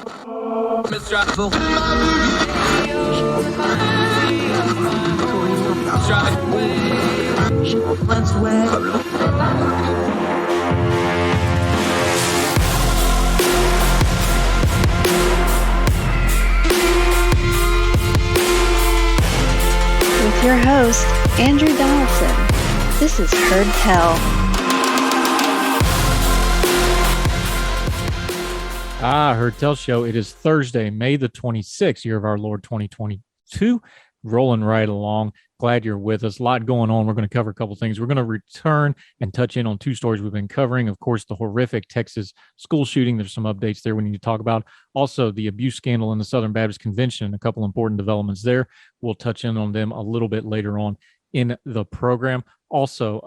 With your host, Andrew Donaldson. This is Heard Tell. Heard Tell Show. It is Thursday, May the 26th, year of our Lord 2022. Rolling right along. Glad you're with us. A lot going on. We're going to cover a couple things. We're going to return and touch in on two stories we've been covering. Of course, the horrific Texas school shooting. There's some updates there we need to talk about. Also, the abuse scandal in the Southern Baptist Convention. A couple important developments there. We'll touch in on them a little bit later on in the program. Also,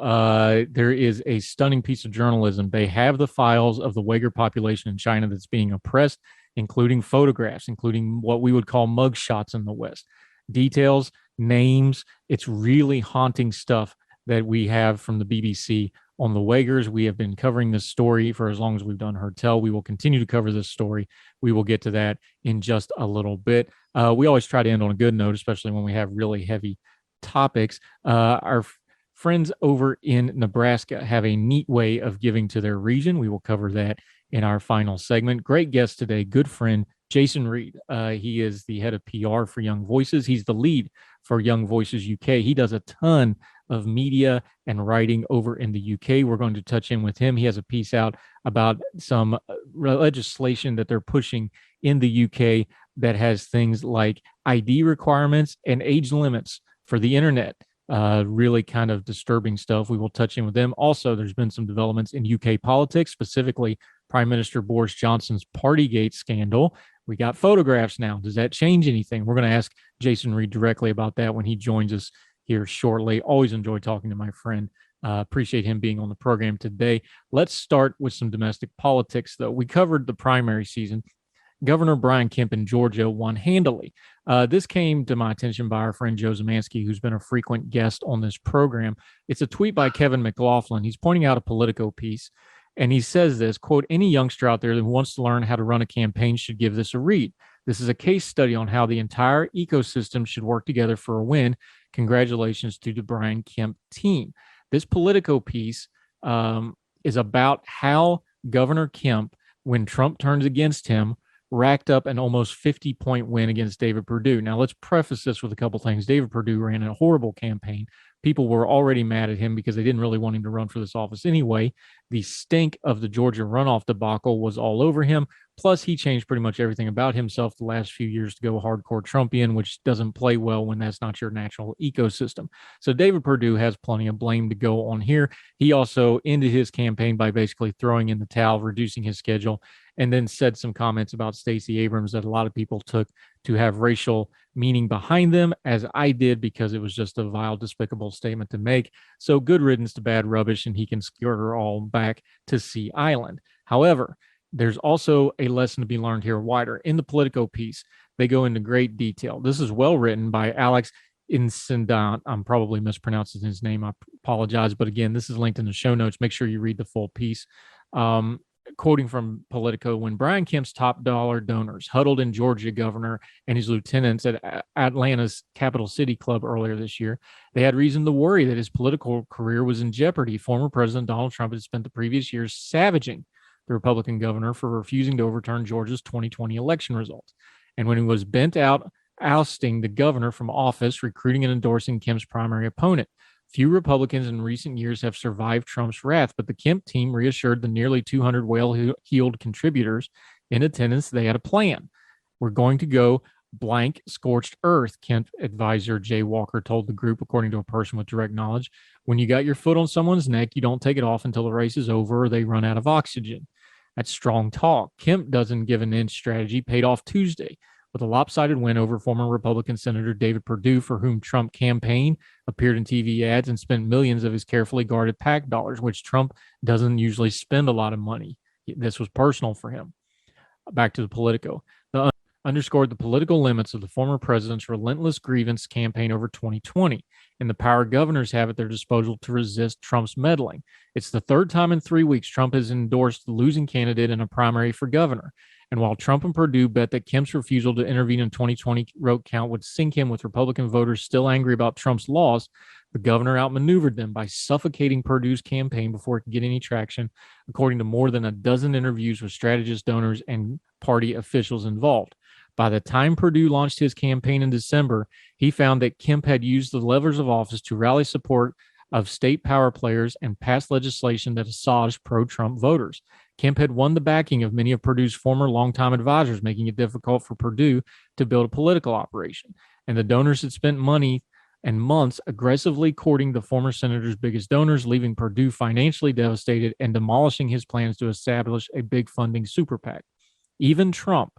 there is a stunning piece of journalism. They have the files of the Uyghur population in China that's being oppressed, including photographs, including what we would call mugshots in the West. Details, names. It's really haunting stuff that we have from the BBC on the Uyghurs. We have been covering this story for as long as we've done Heard Tell. We will continue to cover this story. We will get to that in just a little bit. We always try to end on a good note, especially when we have really heavy topics. Our friends over in Nebraska have a neat way of giving to their region. We will cover that in our final segment. Great guest today, good friend Jason Reed. He is the head of PR for Young Voices. He's the lead for Young Voices UK. He does a ton of media and writing over in the UK. We're going to touch in with him. He has a piece out about some legislation that they're pushing in the UK that has things like ID requirements and age limits for the internet. Really kind of disturbing stuff. We will touch in with them. Also, there's been some developments in UK politics, specifically Prime Minister Boris Johnson's Partygate scandal. We got photographs now. Does that change anything? We're going to ask Jason Reed directly about that when he joins us here shortly. Always enjoy talking to my friend. Appreciate him being on the program today. Let's start with some domestic politics, though. We covered the primary season. Governor Brian Kemp in Georgia won handily. This came to my attention by our friend Joe Zemansky, who's been a frequent guest on this program. It's a tweet by Kevin McLaughlin. He's pointing out a Politico piece, and he says this, quote, "Any youngster out there that wants to learn how to run a campaign should give this a read. This is a case study on how the entire ecosystem should work together for a win. Congratulations to the Brian Kemp team." This Politico piece is about how Governor Kemp, when Trump turns against him, racked up an almost 50-point win against David Perdue. Now, let's preface this with a couple things. David Perdue ran a horrible campaign. People were already mad at him because they didn't really want him to run for this office anyway. The stink of the Georgia runoff debacle was all over him. Plus, he changed pretty much everything about himself the last few years to go hardcore Trumpian, which doesn't play well when that's not your natural ecosystem. So David Perdue has plenty of blame to go on here. He also ended his campaign by basically throwing in the towel, reducing his schedule, and then said some comments about Stacey Abrams that a lot of people took to have racial meaning behind them, as I did, because it was just a vile, despicable statement to make. So good riddance to bad rubbish, and he can scare her all back to Sea Island. However, there's also a lesson to be learned here wider. In the Politico piece, they go into great detail. This is well written by Alex Incendant. I'm probably mispronouncing his name. I apologize. But again, this is linked in the show notes. Make sure you read the full piece. Quoting from Politico, when Brian Kemp's top dollar donors huddled in Georgia governor and his lieutenants at Atlanta's Capital City Club earlier this year, they had reason to worry that his political career was in jeopardy. Former President Donald Trump had spent the previous years savaging the Republican governor for refusing to overturn Georgia's 2020 election results. And when he was bent out ousting the governor from office, recruiting and endorsing Kemp's primary opponent. Few Republicans in recent years have survived Trump's wrath, but the Kemp team reassured the nearly 200 well-heeled contributors in attendance they had a plan. We're going to go blank scorched earth, Kemp advisor Jay Walker told the group, according to a person with direct knowledge. When you got your foot on someone's neck, you don't take it off until the race is over or they run out of oxygen. That's strong talk. Kemp doesn't give an inch strategy paid off Tuesday with a lopsided win over former Republican Senator David Perdue, for whom Trump campaigned, appeared in TV ads, and spent millions of his carefully guarded PAC dollars, which Trump doesn't usually spend a lot of money. This was personal for him. Back to the Politico. underscored the political limits of the former president's relentless grievance campaign over 2020 and the power governors have at their disposal to resist Trump's meddling. It's the third time in 3 weeks Trump has endorsed the losing candidate in a primary for governor. And while Trump and Perdue bet that Kemp's refusal to intervene in 2020 vote count would sink him with Republican voters still angry about Trump's loss, the governor outmaneuvered them by suffocating Perdue's campaign before it could get any traction, according to more than a dozen interviews with strategists, donors, and party officials involved. By the time Perdue launched his campaign in December, he found that Kemp had used the levers of office to rally support of state power players and pass legislation that assuaged pro-Trump voters. Kemp had won the backing of many of Perdue's former longtime advisors, making it difficult for Perdue to build a political operation. And the donors had spent money and months aggressively courting the former senator's biggest donors, leaving Perdue financially devastated and demolishing his plans to establish a big funding super PAC. Even Trump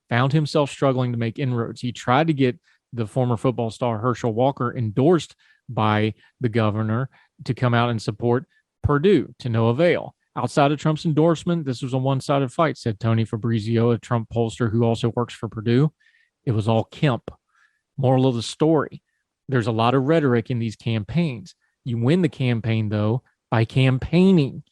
found himself struggling to make inroads. He tried to get the former football star Herschel Walker endorsed by the governor to come out and support Perdue, to no avail. Outside of Trump's endorsement, this was a one-sided fight, said Tony Fabrizio, a Trump pollster who also works for Perdue. It was all Kemp. Moral of the story, there's a lot of rhetoric in these campaigns. You win the campaign, though, by campaigning.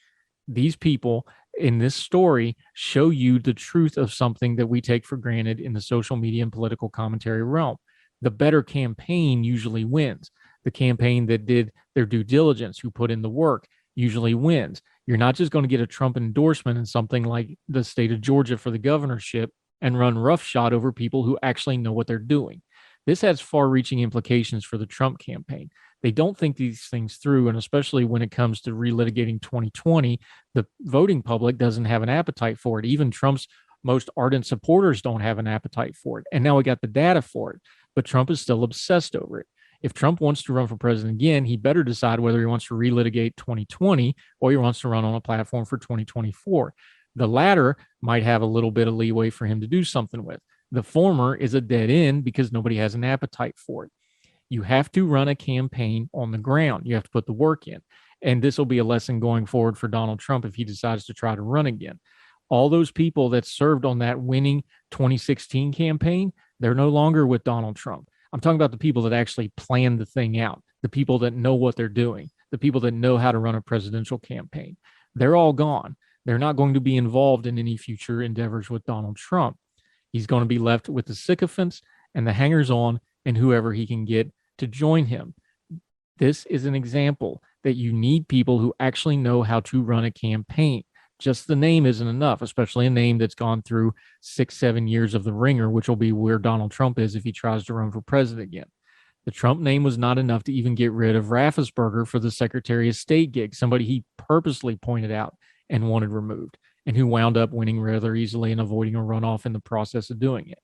These people in this story show you the truth of something that we take for granted in the social media and political commentary realm. The better campaign usually wins. The campaign that did their due diligence, who put in the work, usually wins. You're not just going to get a Trump endorsement in something like the state of Georgia for the governorship and run roughshod over people who actually know what they're doing. This has far-reaching implications for the Trump campaign. They don't think these things through, and especially when it comes to relitigating 2020, the voting public doesn't have an appetite for it. Even Trump's most ardent supporters don't have an appetite for it. And now we got the data for it, but Trump is still obsessed over it. If Trump wants to run for president again, he better decide whether he wants to relitigate 2020 or he wants to run on a platform for 2024. The latter might have a little bit of leeway for him to do something with. The former is a dead end because nobody has an appetite for it. You have to run a campaign on the ground. You have to put the work in. And this will be a lesson going forward for Donald Trump if he decides to try to run again. All those people that served on that winning 2016 campaign, they're no longer with Donald Trump. I'm talking about the people that actually planned the thing out, the people that know what they're doing, the people that know how to run a presidential campaign. They're all gone. They're not going to be involved in any future endeavors with Donald Trump. He's going to be left with the sycophants and the hangers-on and whoever he can get to join him. This is an example that you need people who actually know how to run a campaign. Just the name isn't enough, especially a name that's gone through 6-7 years of the ringer, which will be where Donald Trump is if he tries to run for president again. The Trump name was not enough to even get rid of Raffensperger for the Secretary of State gig, somebody he purposely pointed out and wanted removed, and who wound up winning rather easily and avoiding a runoff in the process of doing it.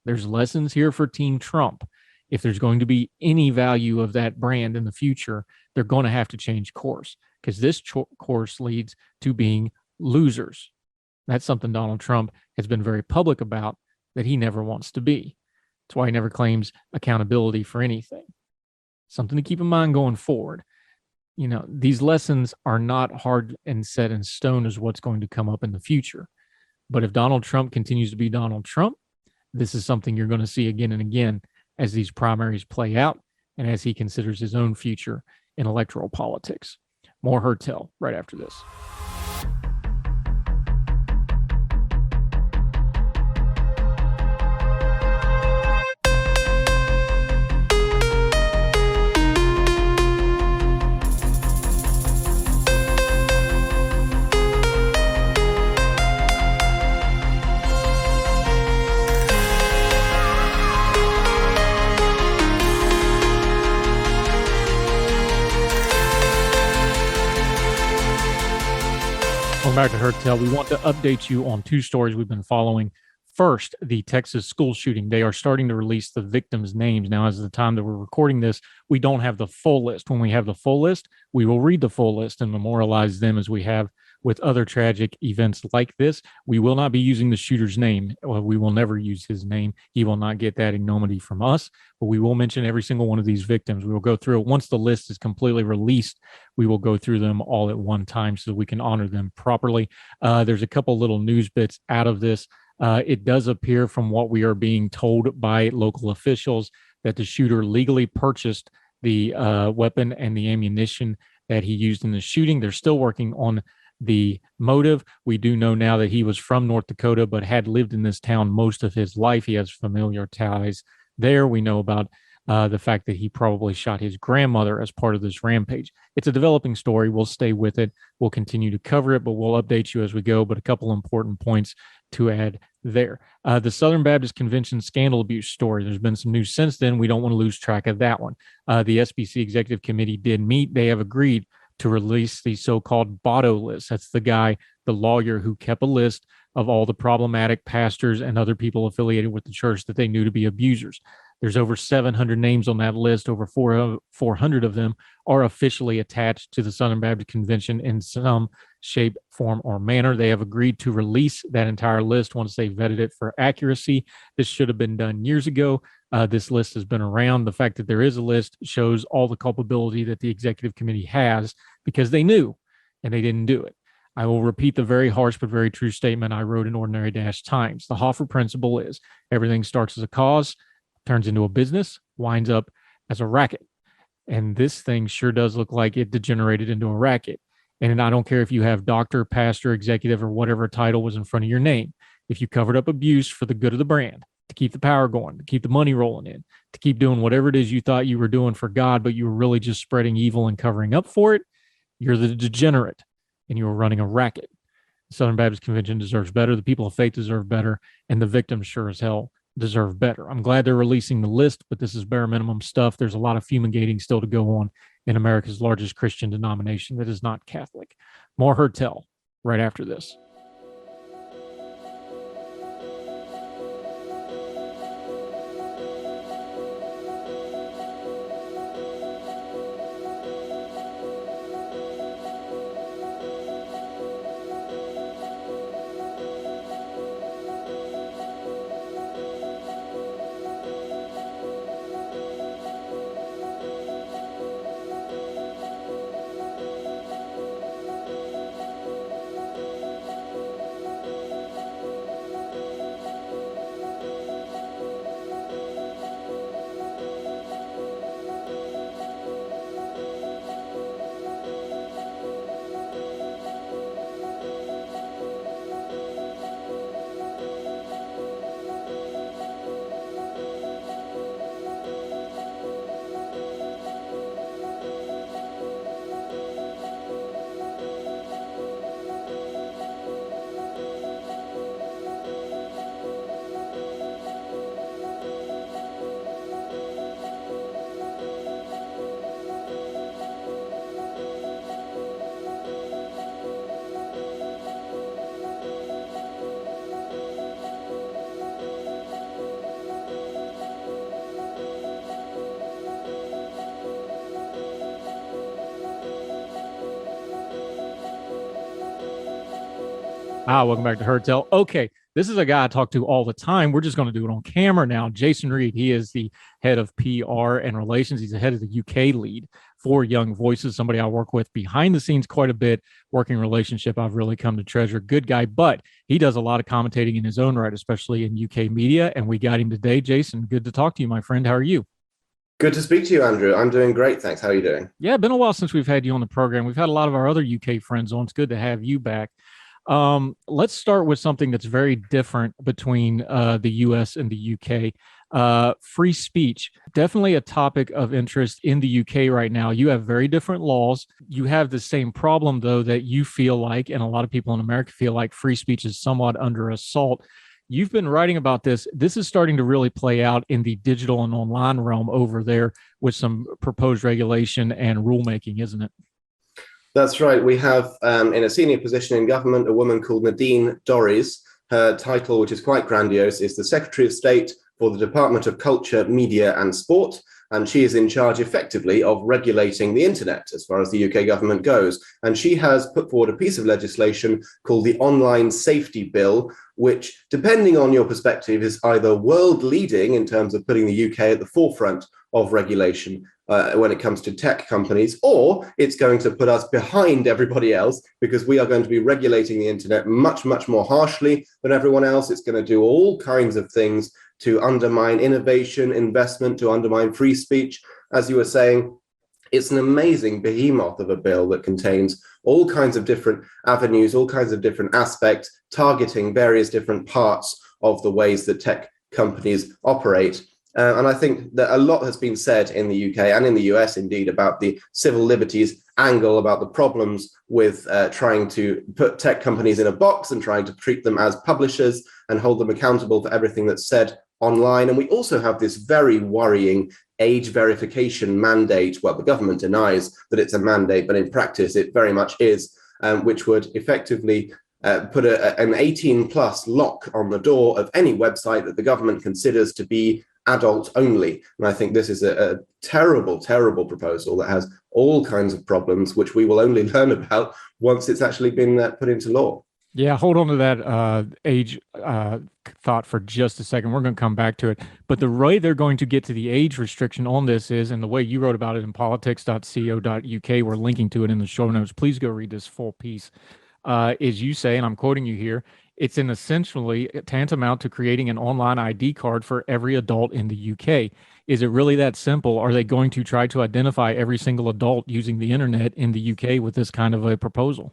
There's lessons here for Team Trump. If there's going to be any value of that brand in the future, they're going to have to change course, because this course leads to being losers. That's something Donald Trump has been very public about, that he never wants to be. That's why he never claims accountability for anything. Something to keep in mind going forward. You know, these lessons are not hard and set in stone as what's going to come up in the future. But if Donald Trump continues to be Donald Trump, this is something you're going to see again and again as these primaries play out and as he considers his own future in electoral politics. More Heard Tell right after this. Welcome back to Heard Tell. We want to update you on two stories we've been following. First, the Texas school shooting. They are starting to release the victims' names. Now, as of the time that we're recording this, we don't have the full list. When we have the full list, we will read the full list and memorialize them as we have with other tragic events like this. We will not be using the shooter's name. We will never use his name. He will not get that ignominy from us, but we will mention every single one of these victims. We will go through it. Once the list is completely released, we will go through them all at one time so that we can honor them properly. There's a couple little news bits out of this. It does appear from what we are being told by local officials that the shooter legally purchased the weapon and the ammunition that he used in the shooting. They're still working on the motive. We do know now that he was from North Dakota, but had lived in this town most of his life. He has familiar ties there. We know about the fact that he probably shot his grandmother as part of this rampage. It's a developing story. We'll stay with it. We'll continue to cover it, but we'll update you as we go. But a couple important points to add there. The Southern Baptist Convention scandal abuse story. There's been some news since then. We don't want to lose track of that one. The SBC Executive Committee did meet. They have agreed to release the so-called Botto list. That's the guy, the lawyer who kept a list of all the problematic pastors and other people affiliated with the church that they knew to be abusers. There's over 700 names on that list. Over 400 of them are officially attached to the Southern Baptist Convention in some shape, form, or manner. They have agreed to release that entire list once they vetted it for accuracy. This should have been done years ago. This list has been around. The fact that there is a list shows all the culpability that the executive committee has, because they knew and they didn't do it. I will repeat the very harsh but very true statement I wrote in Ordinary Times. The Hoffer principle is everything starts as a cause, turns into a business, winds up as a racket. And this thing sure does look like it degenerated into a racket. And I don't care if you have doctor, pastor, executive, or whatever title was in front of your name. If you covered up abuse for the good of the brand, to keep the power going, to keep the money rolling in, to keep doing whatever it is you thought you were doing for God, but you were really just spreading evil and covering up for it, you're the degenerate and you were running a racket. The Southern Baptist Convention deserves better. The people of faith deserve better. And the victims sure as hell deserve better. I'm glad they're releasing the list, but this is bare minimum stuff. There's a lot of fumigating still to go on in America's largest Christian denomination that is not Catholic. More Heard Tell right after this. Welcome back to Heard Tell. Okay, this is a guy I talk to all the time. We're just going to do it on camera now. Jason Reed, he is the head of PR and relations. He's the head of the UK lead for Young Voices, somebody I work with behind the scenes quite a bit, working relationship I've really come to treasure. Good guy, but he does a lot of commentating in his own right, especially in UK media, and we got him today. Jason, good to talk to you, my friend. How are you? Good to speak to you, Andrew. I'm doing great, thanks. How are you doing? Yeah, been a while since we've had you on the program. We've had a lot of our other UK friends on. It's good to have you back. Let's start with something that's very different between the US and the UK. Free speech, definitely a topic of interest in the UK right now. You have very different laws. You have the same problem, though, that you feel like, and a lot of people in America feel like, free speech is somewhat under assault. You've been writing about this. This is starting to really play out in the digital and online realm over there with some proposed regulation and rulemaking, isn't it? That's right. We have, in a senior position in government, a woman called Nadine Dorries. Her title, which is quite grandiose, is the Secretary of State for the Department of Culture, Media and Sport. And she is in charge effectively of regulating the internet as far as the UK government goes. And she has put forward a piece of legislation called the Online Safety Bill, which, depending on your perspective, is either world leading in terms of putting the UK at the forefront of regulation, when it comes to tech companies, or it's going to put us behind everybody else because we are going to be regulating the internet much, much more harshly than everyone else. It's going to do all kinds of things to undermine innovation, investment, to undermine free speech. As you were saying, it's an amazing behemoth of a bill that contains all kinds of different avenues, all kinds of different aspects, targeting various different parts of the ways that tech companies operate. And I think that a lot has been said in the UK and in the US, indeed, about the civil liberties angle, about the problems with trying to put tech companies in a box and trying to treat them as publishers and hold them accountable for everything that's said online. And we also have this very worrying age verification mandate. Well, the government denies that it's a mandate, but in practice, it very much is, which would effectively put an 18 plus lock on the door of any website that the government considers to be adult only. And I think this is a terrible, terrible proposal that has all kinds of problems, which we will only learn about once it's actually been put into law. Yeah, hold on to that age thought for just a second. We're going to come back to it. But the way they're going to get to the age restriction on this is, and the way you wrote about it in politics.co.uk, we're linking to it in the show notes. Please go read this full piece. Is you say, and I'm quoting you here, it's an essentially tantamount to creating an online ID card for every adult in the UK. Is it really that simple? Are they going to try to identify every single adult using the internet in the UK with this kind of a proposal?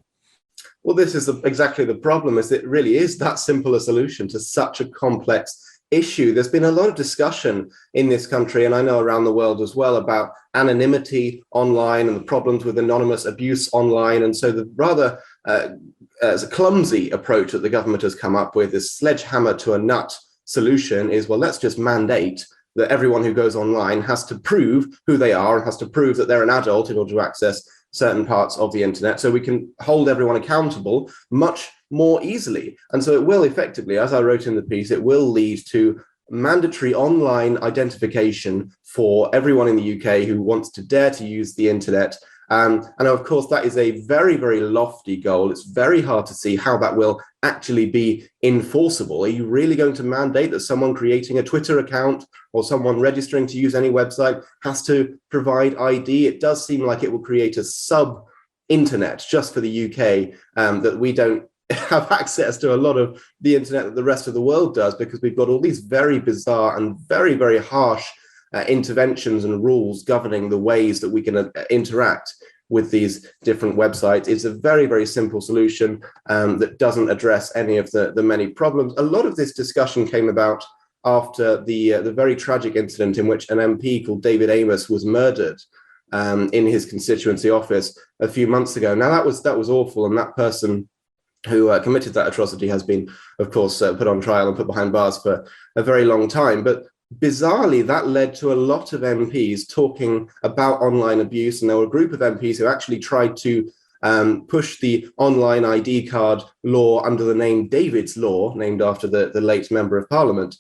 Well, this is exactly the problem, is it really is that simple a solution to such a complex issue. There's been a lot of discussion in this country, and I know around the world as well, about anonymity online and the problems with anonymous abuse online. And so the rather as a clumsy approach that the government has come up with, this sledgehammer to a nut solution, is, well, let's just mandate that everyone who goes online has to prove who they are and has to prove that they're an adult in order to access certain parts of the internet, so we can hold everyone accountable much more easily. And so it will effectively, as I wrote in the piece, it will lead to mandatory online identification for everyone in the UK who wants to dare to use the internet. And of course, that is a very, very lofty goal. It's very hard to see how that will actually be enforceable. Are you really going to mandate that someone creating a Twitter account or someone registering to use any website has to provide ID? It does seem like it will create a sub-internet just for the UK, that we don't have access to a lot of the internet that the rest of the world does, because we've got all these very bizarre and very, very harsh interventions and rules governing the ways that we can interact with these different websites. It's a very, very simple solution that doesn't address any of the many problems. A lot of this discussion came about after the very tragic incident in which an MP called David Amos was murdered in his constituency office a few months ago. Now, that was awful, and that person who committed that atrocity has been, of course, put on trial and put behind bars for a very long time. But bizarrely, that led to a lot of MPs talking about online abuse, and there were a group of MPs who actually tried to push the online ID card law under the name David's Law, named after the late Member of Parliament,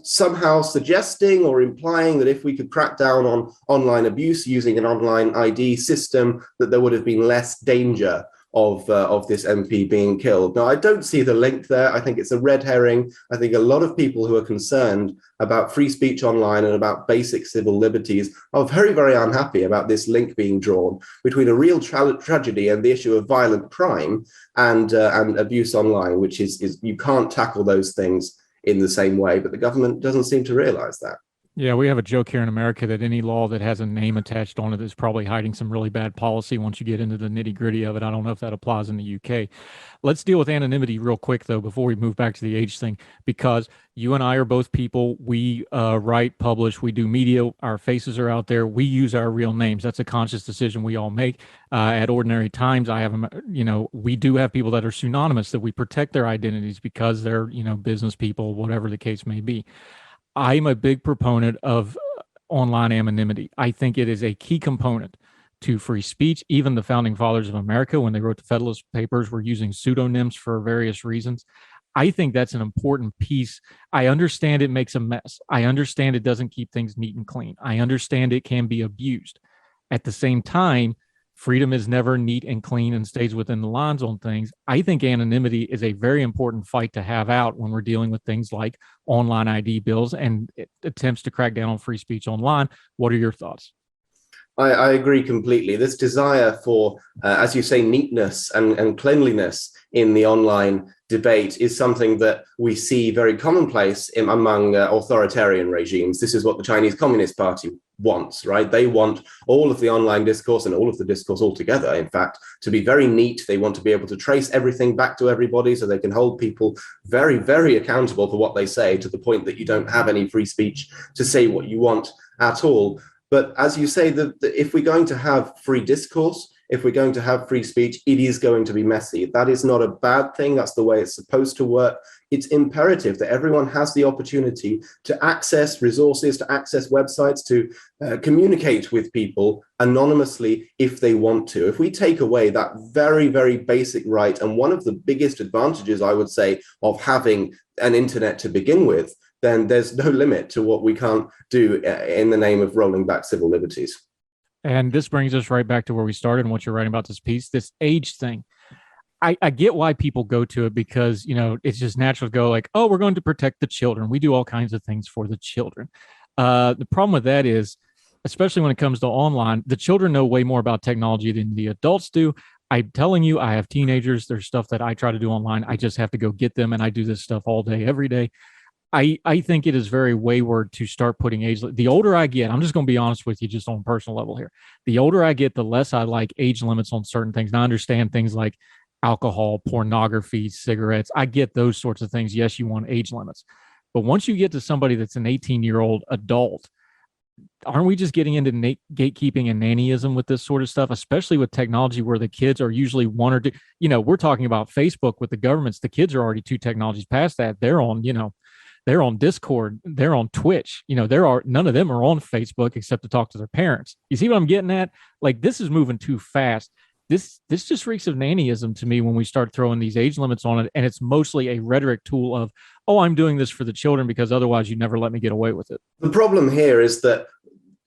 somehow suggesting or implying that if we could crack down on online abuse using an online ID system, that there would have been less danger of this MP being killed. Now, I don't see the link there. I think it's a red herring. I think a lot of people who are concerned about free speech online and about basic civil liberties are very, very unhappy about this link being drawn between a real tragedy and the issue of violent crime and abuse online, which is you can't tackle those things in the same way, but the government doesn't seem to realize that. Yeah, we have a joke here in America that any law that has a name attached on it is probably hiding some really bad policy once you get into the nitty gritty of it. I don't know if that applies in the UK. Let's deal with anonymity real quick, though, before we move back to the age thing, because you and I are both people. We write, publish, we do media. Our faces are out there. We use our real names. That's a conscious decision we all make. At ordinary times, we do have people that are pseudonymous, that we protect their identities because they're, business people, whatever the case may be. I'm a big proponent of online anonymity. I think it is a key component to free speech. Even the founding fathers of America, when they wrote the Federalist Papers, were using pseudonyms for various reasons. I think that's an important piece. I understand it makes a mess. I understand it doesn't keep things neat and clean. I understand it can be abused. At the same time, freedom is never neat and clean and stays within the lines on things. I think anonymity is a very important fight to have out when we're dealing with things like online ID bills and attempts to crack down on free speech online. What are your thoughts? I agree completely. This desire for, as you say, neatness and cleanliness in the online debate is something that we see very commonplace among authoritarian regimes. This is what the Chinese Communist Party wants, right? They want all of the online discourse and all of the discourse altogether, in fact, to be very neat. They want to be able to trace everything back to everybody so they can hold people very, very accountable for what they say, to the point that you don't have any free speech to say what you want at all. But as you say, if we're going to have free discourse, if we're going to have free speech, it is going to be messy. That is not a bad thing. That's the way it's supposed to work. It's imperative that everyone has the opportunity to access resources, to access websites, to communicate with people anonymously if they want to. If we take away that very, very basic right, and one of the biggest advantages, I would say, of having an internet to begin with, then there's no limit to what we can't do in the name of rolling back civil liberties. And this brings us right back to where we started and what you're writing about this piece, this age thing. I get why people go to it, because, it's just natural to go like, oh, we're going to protect the children. We do all kinds of things for the children. The problem with that is, especially when it comes to online, the children know way more about technology than the adults do. I'm telling you, I have teenagers. There's stuff that I try to do online. I just have to go get them, and I do this stuff all day, every day. I think it is very wayward to start putting age. The older I get, I'm just going to be honest with you, just on a personal level here. The older I get, the less I like age limits on certain things. And I understand things like alcohol, pornography, cigarettes. I get those sorts of things. Yes, you want age limits. But once you get to somebody that's an 18-year-old adult, aren't we just getting into gatekeeping and nannyism with this sort of stuff, especially with technology where the kids are usually one or two? We're talking about Facebook with the governments. The kids are already two technologies past that. They're on Discord, they're on Twitch, none of them are on Facebook except to talk to their parents. You see what I'm getting at? Like, this is moving too fast. This just reeks of nannyism to me when we start throwing these age limits on it. And it's mostly a rhetoric tool of, oh, I'm doing this for the children because otherwise you never let me get away with it. The problem here is that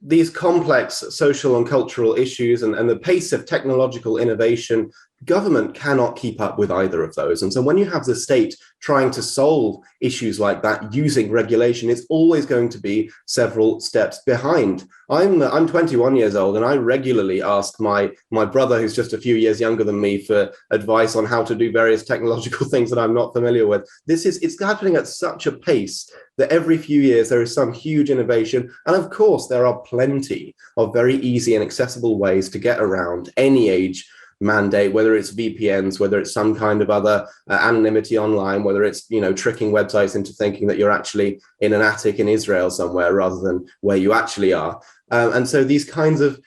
these complex social and cultural issues and the pace of technological innovation, government cannot keep up with either of those. And so when you have the state trying to solve issues like that using regulation, it's always going to be several steps behind. I'm 21 years old, and I regularly ask my brother, who's just a few years younger than me, for advice on how to do various technological things that I'm not familiar with. It's happening at such a pace that every few years there is some huge innovation. And of course, there are plenty of very easy and accessible ways to get around any age mandate, whether it's VPNs, whether it's some kind of other anonymity online, whether it's tricking websites into thinking that you're actually in an attic in Israel somewhere rather than where you actually are. And so these kinds of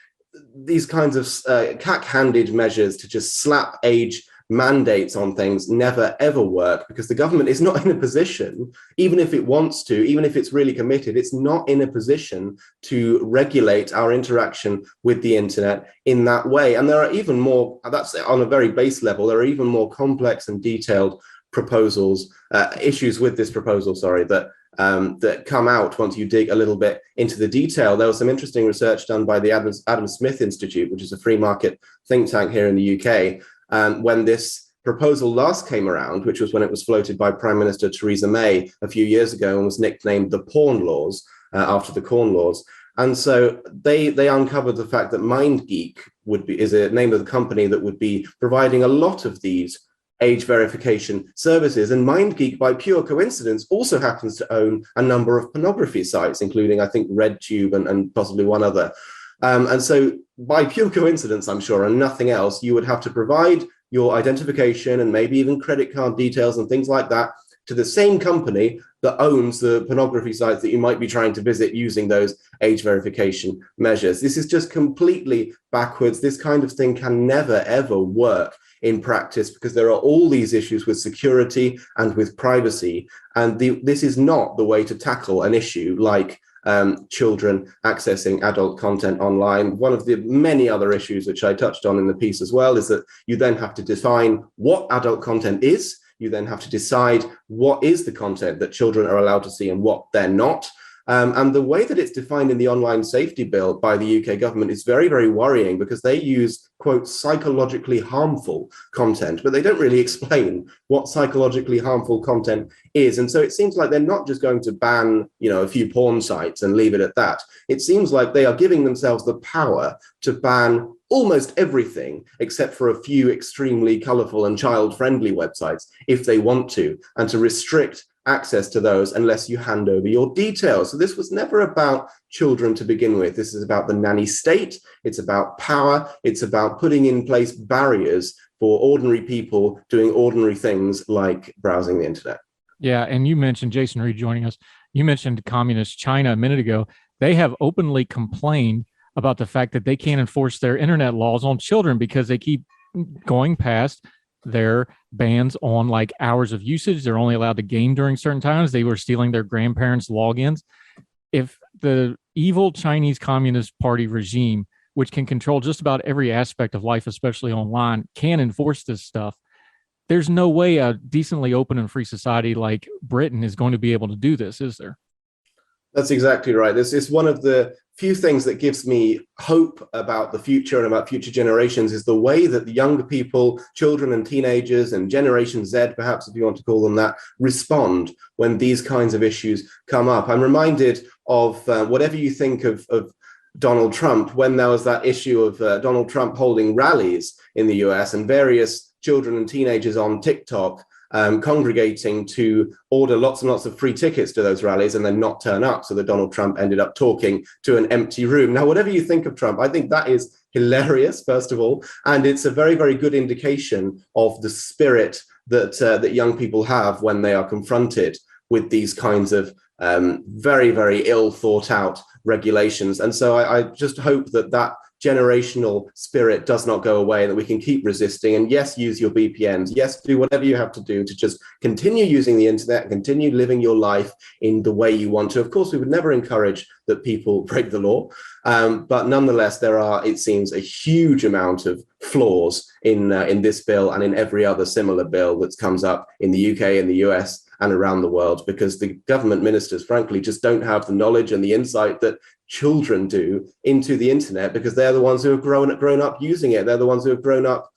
cack-handed measures to just slap age mandates on things never ever work, because the government is not in a position, even if it wants to, even if it's really committed, it's not in a position to regulate our interaction with the internet in that way. And there are even more, that's on a very base level, there are even more complex and detailed issues with this proposal, that come out once you dig a little bit into the detail. There was some interesting research done by the Adam Smith Institute, which is a free market think tank here in the UK. When this proposal last came around, which was when it was floated by Prime Minister Theresa May a few years ago and was nicknamed the Porn Laws, after the Corn Laws. And so they uncovered the fact that MindGeek is a name of the company that would be providing a lot of these age verification services. And MindGeek, by pure coincidence, also happens to own a number of pornography sites, including, I think, RedTube and possibly one other. And so by pure coincidence, I'm sure, and nothing else, you would have to provide your identification and maybe even credit card details and things like that to the same company that owns the pornography sites that you might be trying to visit using those age verification measures. This is just completely backwards. This kind of thing can never, ever work in practice, because there are all these issues with security and with privacy. And this is not the way to tackle an issue like children accessing adult content online. One of the many other issues which I touched on in the piece as well is that you then have to define what adult content is. You then have to decide what is the content that children are allowed to see and what they're not. And the way that it's defined in the online safety bill by the UK government is very, very worrying because they use, quote, psychologically harmful content, but they don't really explain what psychologically harmful content is. And so it seems like they're not just going to ban, a few porn sites and leave it at that. It seems like they are giving themselves the power to ban almost everything except for a few extremely colorful and child-friendly websites if they want to, and to restrict access to those unless you hand over your details. So this was never about children to begin with. This is about the nanny state. It's about power. It's about putting in place barriers for ordinary people doing ordinary things like browsing the internet. Yeah, and you mentioned, Jason Reed joining us, you mentioned communist China a minute ago. They have openly complained about the fact that they can't enforce their internet laws on children because they keep going past their bans on like hours of usage. They're only allowed to game during certain times. They were stealing their grandparents' logins. If the evil Chinese Communist Party regime, which can control just about every aspect of life, especially online, can enforce this stuff, there's no way a decently open and free society like Britain is going to be able to do this, is there? That's exactly right. This is one of the few things that gives me hope about the future and about future generations, is the way that the younger people, children and teenagers and Generation Z, perhaps if you want to call them that, respond when these kinds of issues come up. I'm reminded of whatever you think of Donald Trump, when there was that issue of Donald Trump holding rallies in the US and various children and teenagers on TikTok congregating to order lots and lots of free tickets to those rallies and then not turn up, so that Donald Trump ended up talking to an empty room. Now, whatever you think of Trump, I think that is hilarious, first of all, and it's a very, very good indication of the spirit that young people have when they are confronted with these kinds of very, very ill thought out regulations. And so I just hope that generational spirit does not go away, that we can keep resisting. And yes, use your VPNs. Yes, do whatever you have to do to just continue using the internet, continue living your life in the way you want to. Of course, we would never encourage that people break the law. But nonetheless, there are, it seems, a huge amount of flaws in this bill and in every other similar bill that comes up in the UK and the US and around the world, because the government ministers, frankly, just don't have the knowledge and the insight that children do into the internet, because they're the ones who have grown up using it. They're the ones who have grown up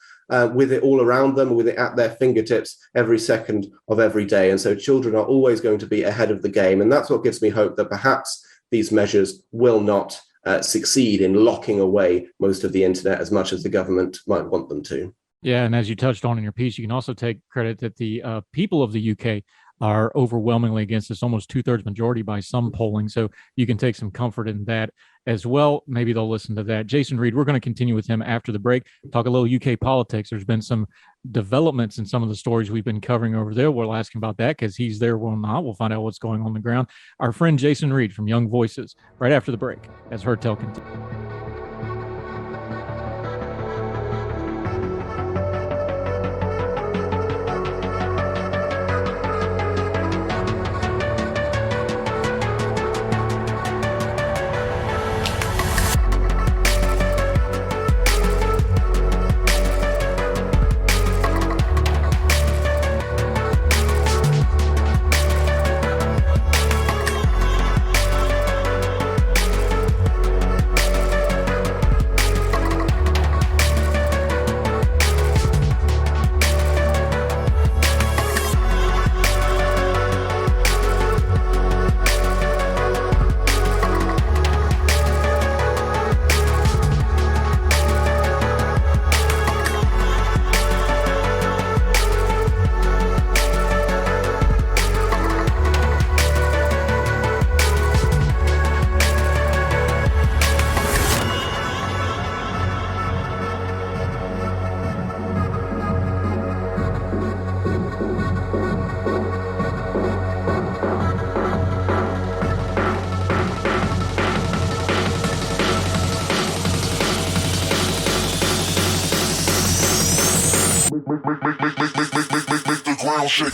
with it all around them, with it at their fingertips every second of every day. And so children are always going to be ahead of the game. And that's what gives me hope that perhaps these measures will not succeed in locking away most of the internet as much as the government might want them to. Yeah, and as you touched on in your piece, you can also take credit that the people of the UK are overwhelmingly against this, almost 2/3 majority by some polling. So you can take some comfort in that as well. Maybe they'll listen to that. Jason Reed, we're going to continue with him after the break, talk a little UK politics. There's been some developments in some of the stories we've been covering over there. We'll ask him about that because he's there, we'll not. We'll find out what's going on the ground. Our friend Jason Reed from Young Voices, right after the break, as Heard Tell continues. Make the ground shake.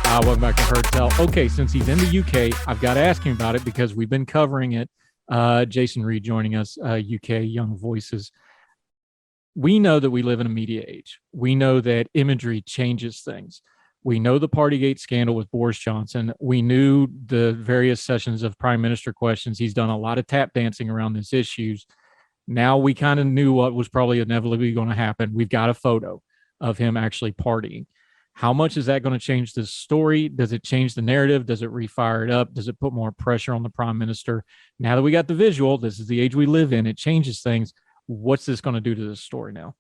Welcome back to Heard Tell. Okay, since he's in the UK, I've got to ask him about it because we've been covering it. Jason Reed joining us, UK Young Voices. we know that we live in a media age. We know that imagery changes things. We know the Partygate scandal with Boris Johnson. We knew the various sessions of prime minister questions. He's done a lot of tap dancing around these issues. Now we kind of knew what was probably inevitably going to happen. We've got a photo of him actually partying. How much is that going to change this story? Does it change the narrative? Does it refire it up? Does it put more pressure on the prime minister? Now that we got the visual, this is the age we live in. It changes things. What's this going to do to this story now?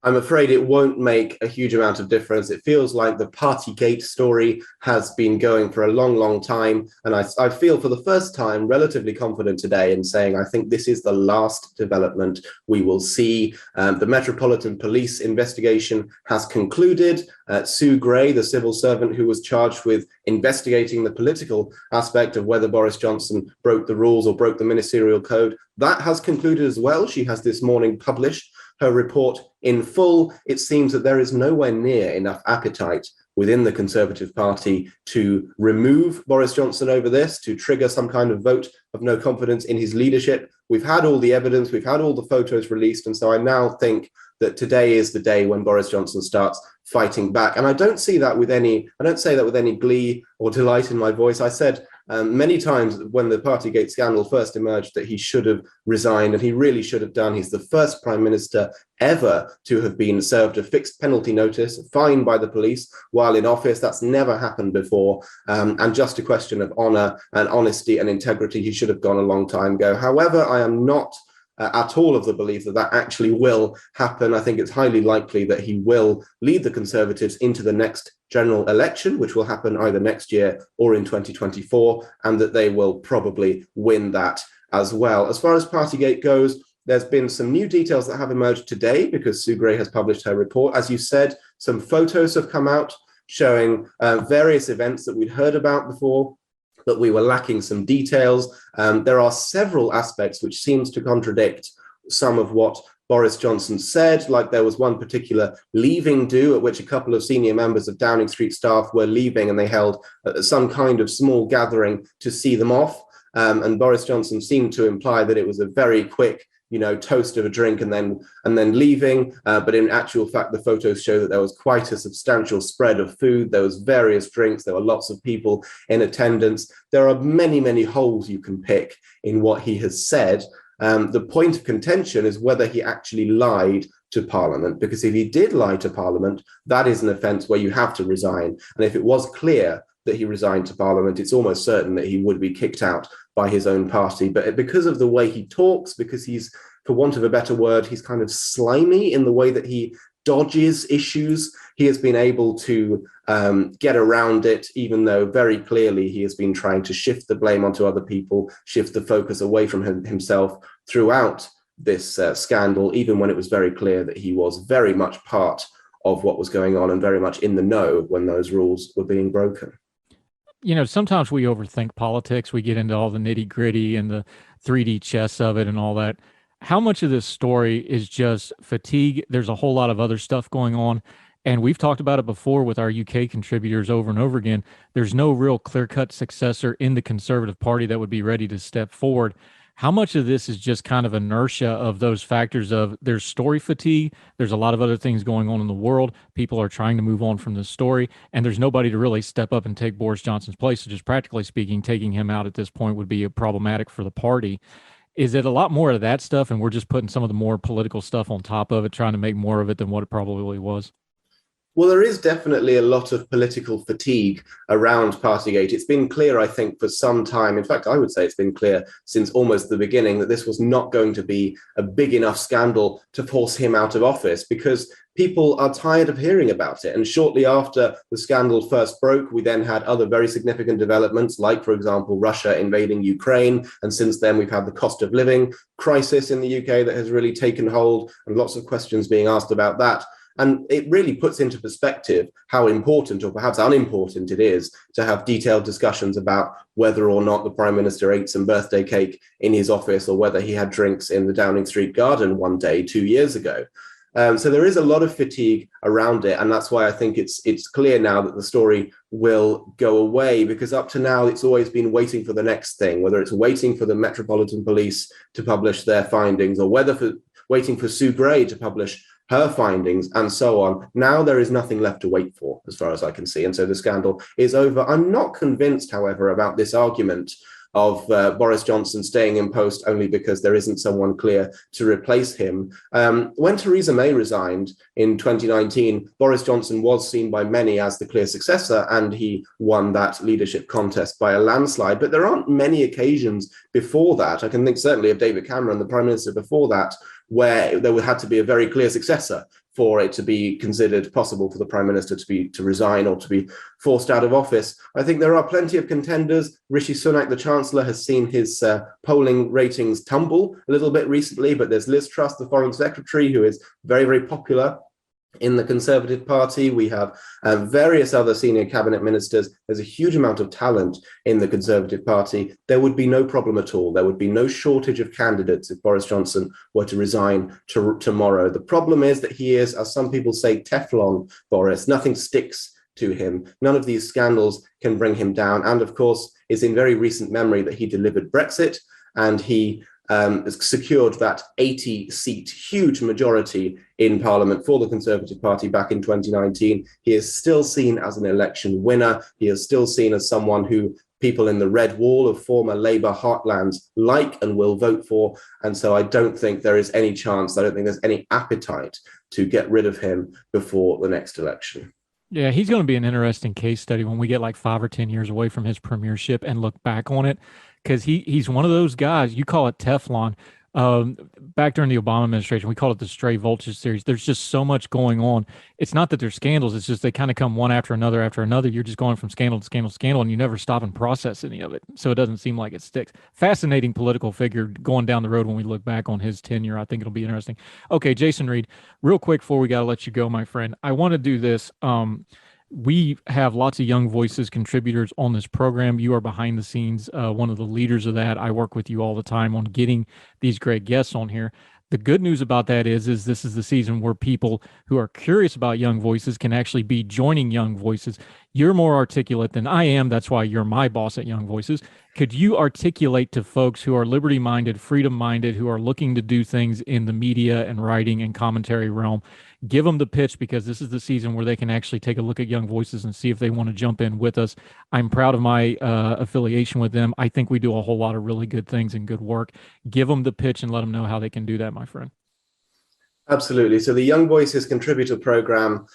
I'm afraid it won't make a huge amount of difference. It feels like the Partygate story has been going for a long, long time. And I feel for the first time relatively confident today in saying I think this is the last development we will see. The Metropolitan Police investigation has concluded. Sue Gray, the civil servant who was charged with investigating the political aspect of whether Boris Johnson broke the rules or broke the ministerial code, that has concluded as well. She has this morning published her report in full. It seems that there is nowhere near enough appetite within the Conservative Party to remove Boris Johnson over this, to trigger some kind of vote of no confidence in his leadership. We've had all the evidence, we've had all the photos released, and so I now think that today is the day when Boris Johnson starts fighting back. And I don't say that with any glee or delight in my voice. I said many times when the Partygate scandal first emerged that he should have resigned, and he really should have done. He's the first prime minister ever to have been served a fixed penalty notice, fined by the police while in office. That's never happened before. And just a question of honor and honesty and integrity, he should have gone a long time ago. However, I am not at all of the belief that that actually will happen. I think it's highly likely that he will lead the Conservatives into the next general election, which will happen either next year or in 2024, and that they will probably win that as well. As far as Partygate goes, there's been some new details that have emerged today because Sue Gray has published her report. As you said, some photos have come out showing various events that we'd heard about before, but we were lacking some details. There are several aspects which seems to contradict some of what Boris Johnson said, like there was one particular leaving do at which a couple of senior members of Downing Street staff were leaving and they held some kind of small gathering to see them off. And Boris Johnson seemed to imply that it was a very quick toast of a drink and then leaving. But in actual fact, the photos show that there was quite a substantial spread of food. There was various drinks. There were lots of people in attendance. There are many, many holes you can pick in what he has said. The point of contention is whether he actually lied to Parliament, because if he did lie to Parliament, that is an offence where you have to resign. And if it was clear that he resigned to Parliament, it's almost certain that he would be kicked out by his own party. But because of the way he talks, because he's, for want of a better word, he's kind of slimy in the way that he dodges issues, he has been able to get around it, even though very clearly he has been trying to shift the blame onto other people, shift the focus away from himself throughout this scandal, even when it was very clear that he was very much part of what was going on and very much in the know when those rules were being broken. Sometimes we overthink politics. We get into all the nitty gritty and the 3D chess of it and all that. How much of this story is just fatigue? There's a whole lot of other stuff going on. And we've talked about it before with our UK contributors over and over again. There's no real clear-cut successor in the Conservative Party that would be ready to step forward. How much of this is just kind of inertia of those factors of there's story fatigue, there's a lot of other things going on in the world, people are trying to move on from this story, and there's nobody to really step up and take Boris Johnson's place. So just practically speaking, taking him out at this point would be problematic for the party. Is it a lot more of that stuff, and we're just putting some of the more political stuff on top of it, trying to make more of it than what it probably was? Well, there is definitely a lot of political fatigue around Partygate. It's been clear, I think, for some time. In fact, I would say it's been clear since almost the beginning that this was not going to be a big enough scandal to force him out of office, because people are tired of hearing about it. And shortly after the scandal first broke, we then had other very significant developments, like, for example, Russia invading Ukraine. And since then, we've had the cost of living crisis in the UK that has really taken hold, and lots of questions being asked about that. And it really puts into perspective how important or perhaps unimportant it is to have detailed discussions about whether or not the Prime Minister ate some birthday cake in his office or whether he had drinks in the Downing Street garden one day 2 years ago. So there is a lot of fatigue around it. And that's why I think it's clear now that the story will go away, because up to now, it's always been waiting for the next thing, whether it's waiting for the Metropolitan Police to publish their findings or whether waiting for Sue Gray to publish her findings, and so on. Now there is nothing left to wait for, as far as I can see. And so the scandal is over. I'm not convinced, however, about this argument of Boris Johnson staying in post only because there isn't someone clear to replace him. When Theresa May resigned in 2019, Boris Johnson was seen by many as the clear successor, and he won that leadership contest by a landslide. But there aren't many occasions before that. I can think certainly of David Cameron, the Prime Minister before that, where there had to be a very clear successor for it to be considered possible for the Prime Minister to resign or to be forced out of office. I think there are plenty of contenders. Rishi Sunak, the Chancellor, has seen his polling ratings tumble a little bit recently, but there's Liz Truss, the Foreign Secretary, who is very, very popular in the Conservative Party. We have various other senior cabinet ministers. There's a huge amount of talent in the Conservative Party. There would be no problem at all. There would be no shortage of candidates if Boris Johnson were to resign tomorrow. The problem is that he is, as some people say, Teflon Boris. Nothing sticks to him. None of these scandals can bring him down. And of course, it's in very recent memory that he delivered Brexit, and he secured that 80-seat huge majority in Parliament for the Conservative Party back in 2019. He is still seen as an election winner. He is still seen as someone who people in the red wall of former Labour heartlands like and will vote for. And so I don't think there is any chance, I don't think there's any appetite to get rid of him before the next election. Yeah, he's going to be an interesting case study when we get like 5 or 10 years away from his premiership and look back on it, because he's one of those guys, you call it Teflon. Back during the Obama administration, we called it the Stray Vultures series. There's just so much going on. It's not that there's scandals. It's just they kind of come one after another after another. You're just going from scandal to scandal to scandal, and you never stop and process any of it. So it doesn't seem like it sticks. Fascinating political figure going down the road when we look back on his tenure. I think it'll be interesting. Okay, Jason Reed, real quick before we got to let you go, my friend, I want to do this. We have lots of young voices, contributors on this program. You are behind the scenes, one of the leaders of that. I work with you all the time on getting these great guests on here. The good news about that is this is the season where people who are curious about young voices can actually be joining young voices. You're more articulate than I am. That's why you're my boss at Young Voices. Could you articulate to folks who are liberty-minded, freedom-minded, who are looking to do things in the media and writing and commentary realm? Give them the pitch, because this is the season where they can actually take a look at Young Voices and see if they want to jump in with us. I'm proud of my affiliation with them. I think we do a whole lot of really good things and good work. Give them the pitch and let them know how they can do that, my friend. Absolutely. So the Young Voices contributor program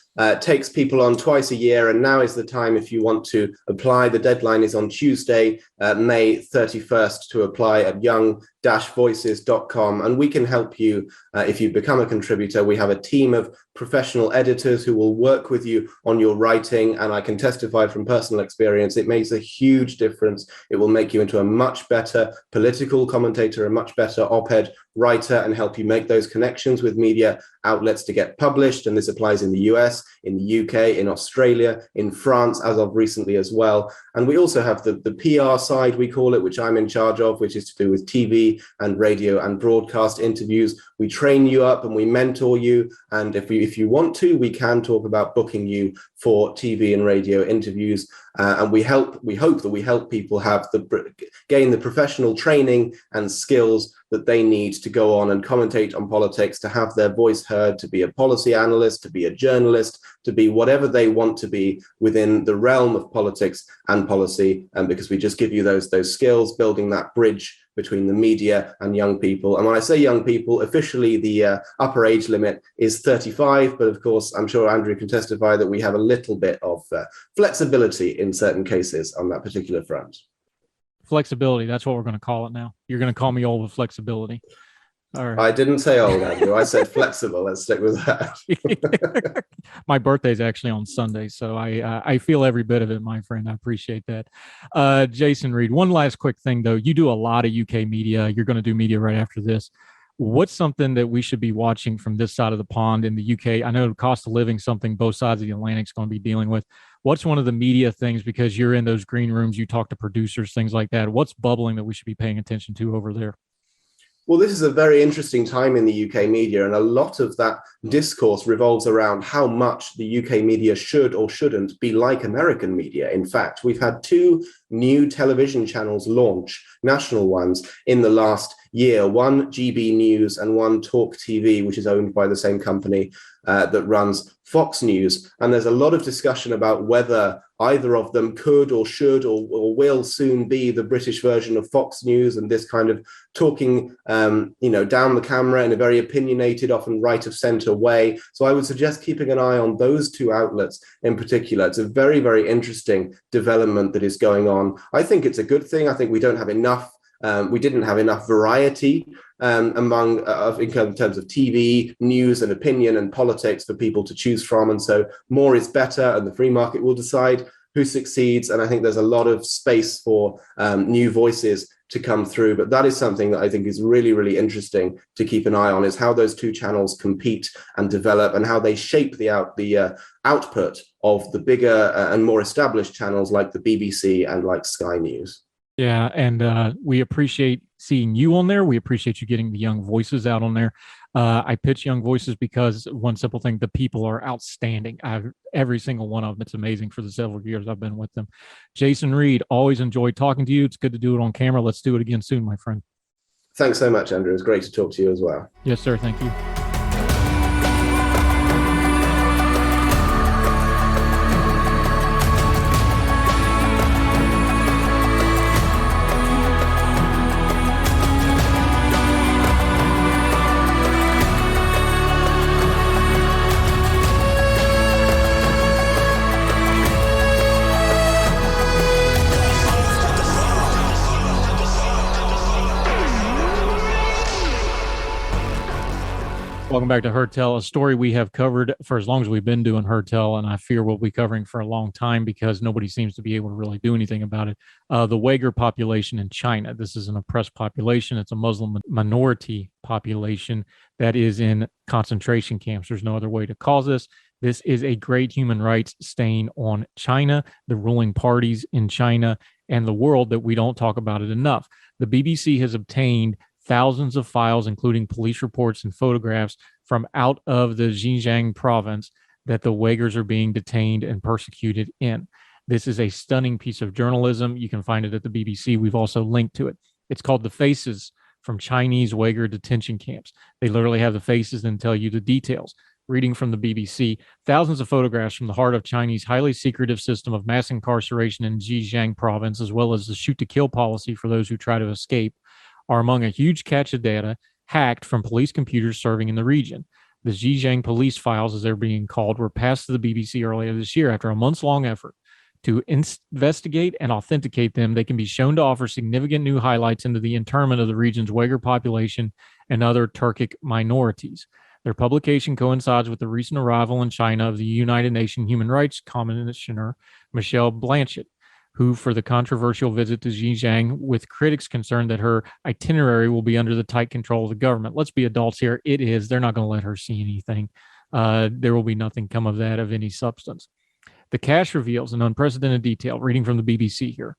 takes people on twice a year, and now is the time if you want to apply. The deadline is on Tuesday, May 31st, to apply at young-voices.com, and we can help you if you become a contributor. We have a team of professional editors who will work with you on your writing, and I can testify from personal experience, it makes a huge difference. It will make you into a much better political commentator, a much better op-ed writer, and help you make those connections with media outlets to get published. And this applies in the US, in the UK, in Australia, in France, as of recently as well. And we also have the PR side, we call it, which I'm in charge of, which is to do with TV and radio and broadcast interviews. We train you up and we mentor you. And if you want to, we can talk about booking you for TV and radio interviews. And we hope that we help people gain the professional training and skills that they need to go on and commentate on politics, to have their voice heard, to be a policy analyst, to be a journalist, to be whatever they want to be within the realm of politics and policy. And because we just give you those skills, building that bridge between the media and young people. And when I say young people, officially the upper age limit is 35, but of course, I'm sure Andrew can testify that we have a little bit of flexibility in certain cases on that particular front. Flexibility, that's what we're going to call it now. You're going to call me old with flexibility. All right. I didn't say old, Andrew. I said flexible. Let's stick with that. My birthday's actually on Sunday, so I feel every bit of it, my friend. I appreciate that. Jason Reed, one last quick thing, though. You do a lot of UK media. You're going to do media right after this. What's something that we should be watching from this side of the pond in the UK? I know the cost of living, something both sides of the Atlantic is going to be dealing with. What's one of the media things, because you're in those green rooms, you talk to producers, things like that. What's bubbling that we should be paying attention to over there? Well, this is a very interesting time in the UK media, and a lot of that discourse revolves around how much the UK media should or shouldn't be like American media. In fact, we've had 2 new television channels launch, national ones, in the last year, one GB News and one Talk TV, which is owned by the same company that runs Fox News. And there's a lot of discussion about whether either of them could or should or will soon be the British version of Fox News, and this kind of talking, down the camera in a very opinionated, often right of center way. So I would suggest keeping an eye on those two outlets in particular. It's a very, very interesting development that is going on. I think it's a good thing. I think we don't have enough. We didn't have enough variety in terms of TV, news and opinion and politics for people to choose from. And so more is better, and the free market will decide who succeeds. And I think there's a lot of space for new voices to come through. But that is something that I think is really, really interesting to keep an eye on, is how those two channels compete and develop, and how they shape the output of the bigger and more established channels like the BBC and like Sky News. Yeah, and we appreciate seeing you on there. We appreciate you getting the young voices out on there. I pitch young voices because one simple thing: the people are outstanding. Every single one of them. It's amazing for the several years I've been with them. Jason Reed, always enjoyed talking to you. It's good to do it on camera. Let's do it again soon, my friend. Thanks so much, Andrew. It was great to talk to you as well. Yes, sir. Thank you. Welcome back to Heard Tell, a story we have covered for as long as we've been doing Heard Tell, and I fear we'll be covering for a long time because nobody seems to be able to really do anything about it. The Uyghur population in China. This is an oppressed population. It's a Muslim minority population that is in concentration camps. There's no other way to call this. This is a great human rights stain on China, the ruling parties in China, and the world that we don't talk about it enough. The BBC has obtained thousands of files, including police reports and photographs from out of the Xinjiang province that the Uyghurs are being detained and persecuted in. This is a stunning piece of journalism. You can find it at the BBC. We've also linked to it. It's called The Faces from Chinese Uyghur Detention Camps. They literally have the faces and tell you the details. Reading from the BBC, thousands of photographs from the heart of Chinese highly secretive system of mass incarceration in Xinjiang province, as well as the shoot-to-kill policy for those who try to escape, are among a huge cache of data hacked from police computers serving in the region. The Xinjiang police files, as they're being called, were passed to the BBC earlier this year after a months-long effort to investigate and authenticate them. They can be shown to offer significant new highlights into the internment of the region's Uyghur population and other Turkic minorities. Their publication coincides with the recent arrival in China of the United Nations Human Rights Commissioner, Michelle Blanchett, who, for the controversial visit to Xinjiang, with critics concerned that her itinerary will be under the tight control of the government. Let's be adults here. It is. They're not going to let her see anything. There will be nothing come of that of any substance. The cache reveals in unprecedented detail, reading from the BBC here,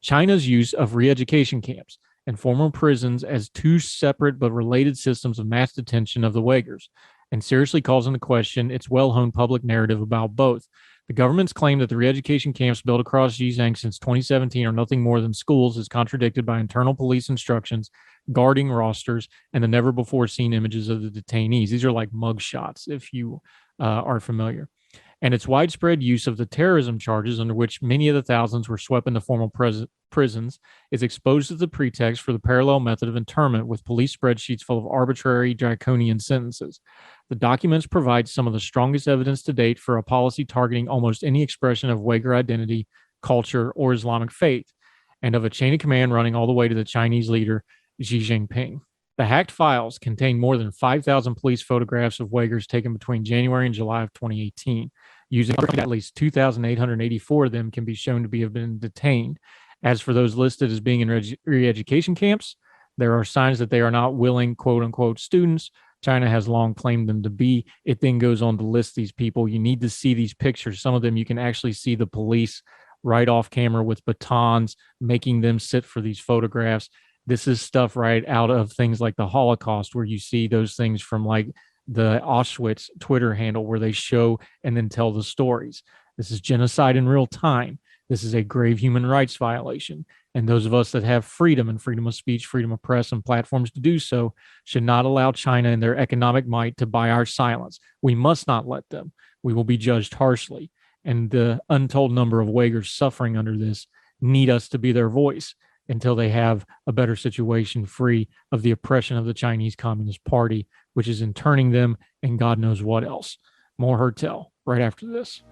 China's use of re-education camps and former prisons as two separate but related systems of mass detention of the Uyghurs, and seriously calls into question its well-honed public narrative about both. The government's claim that the re-education camps built across Xinjiang since 2017 are nothing more than schools is contradicted by internal police instructions, guarding rosters, and the never-before-seen images of the detainees. These are like mug shots, if you are familiar. And its widespread use of the terrorism charges under which many of the thousands were swept into formal prisons is exposed as the pretext for the parallel method of internment with police spreadsheets full of arbitrary, draconian sentences. The documents provide some of the strongest evidence to date for a policy targeting almost any expression of Uyghur identity, culture, or Islamic faith, and of a chain of command running all the way to the Chinese leader, Xi Jinping. The hacked files contain more than 5,000 police photographs of Uyghurs taken between January and July of 2018. Using at least 2,884 of them can be shown to have been detained. As for those listed as being in re-education camps, there are signs that they are not willing, quote-unquote, students. China has long claimed them to be. It then goes on to list these people. You need to see these pictures. Some of them you can actually see the police right off camera with batons, making them sit for these photographs. This is stuff right out of things like the Holocaust, where you see those things from like the Auschwitz Twitter handle where they show and then tell the stories. This is genocide in real time. This is a grave human rights violation. And those of us that have freedom and freedom of speech, freedom of press, and platforms to do so should not allow China and their economic might to buy our silence. We must not let them. We will be judged harshly. And the untold number of Uyghurs suffering under this need us to be their voice until they have a better situation free of the oppression of the Chinese Communist Party, which is interning them and God knows what else. More Hertel right after this.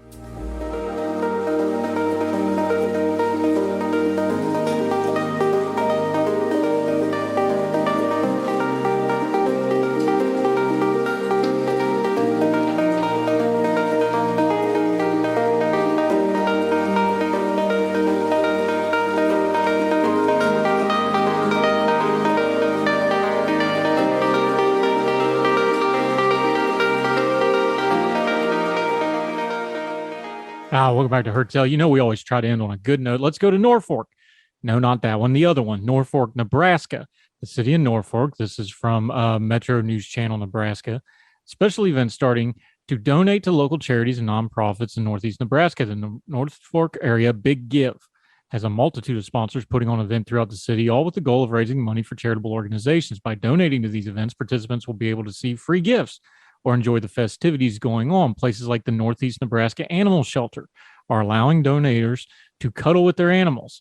Welcome back to Hertel. You know, we always try to end on a good note. Let's go to Norfolk. No, not that one. The other one, Norfolk, Nebraska. The city of Norfolk. This is from Metro News Channel, Nebraska. Special event starting to donate to local charities and nonprofits in Northeast Nebraska. The Norfolk area Big Give has a multitude of sponsors putting on events throughout the city, all with the goal of raising money for charitable organizations. By donating to these events, participants will be able to see free gifts or enjoy the festivities going on. Places like the Northeast Nebraska Animal Shelter are allowing donators to cuddle with their animals.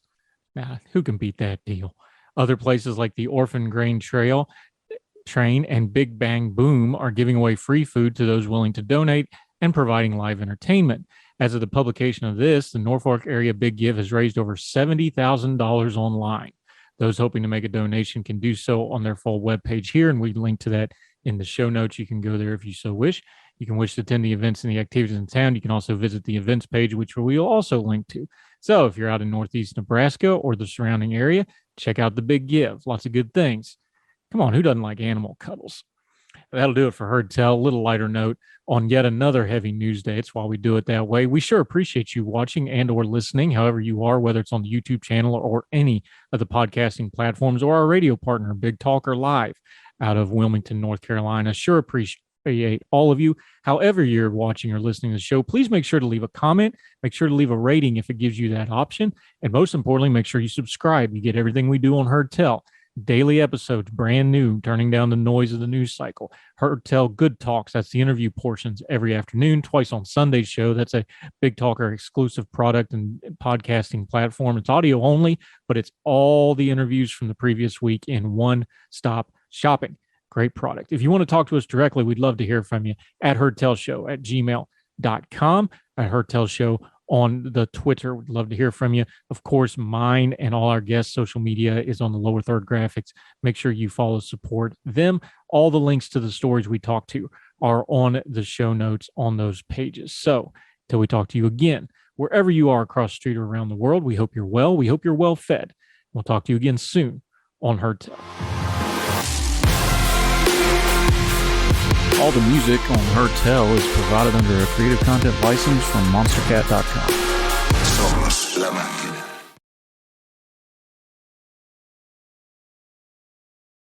Now, who can beat that deal? Other places like the Orphan Grain Train and Big Bang Boom are giving away free food to those willing to donate and providing live entertainment. As of the publication of this, the Norfolk area Big Give has raised over $70,000 online. Those hoping to make a donation can do so on their full webpage here, and we link to that in the show notes. You can go there if you so wish. You can wish to attend the events and the activities in town. You can also visit the events page, which we'll also link to. So if you're out in Northeast Nebraska or the surrounding area, check out the Big Give. Lots of good things. Come on, who doesn't like animal cuddles? That'll do it for Hertel. A little lighter note on yet another heavy news day. It's why we do it that way. We sure appreciate you watching and or listening, however you are, whether it's on the YouTube channel or any of the podcasting platforms or our radio partner, Big Talker Live, out of Wilmington, North Carolina. Sure appreciate all of you. However you're watching or listening to the show, please make sure to leave a comment. Make sure to leave a rating if it gives you that option. And most importantly, make sure you subscribe. You get everything we do on Hertel. Daily episodes, brand new, turning down the noise of the news cycle. Hertel Good Talks, that's the interview portions every afternoon, twice on Sunday's show. That's a Big Talker exclusive product and podcasting platform. It's audio only, but it's all the interviews from the previous week in one-stop shopping. Great product. If you want to talk to us directly, we'd love to hear from you at hertelshow@gmail.com, at hertelshow on the Twitter. We'd love to hear from you. Of course, mine and all our guests' social media is on the lower third graphics. Make sure you follow, support them. All the links to the stories we talk to are on the show notes on those pages. So until we talk to you again, wherever you are across the street or around the world, we hope you're well. We hope you're well fed. We'll talk to you again soon on Hertel. All the music on Hertel is provided under a Creative Content license from monstercat.com. Sauce Lemon.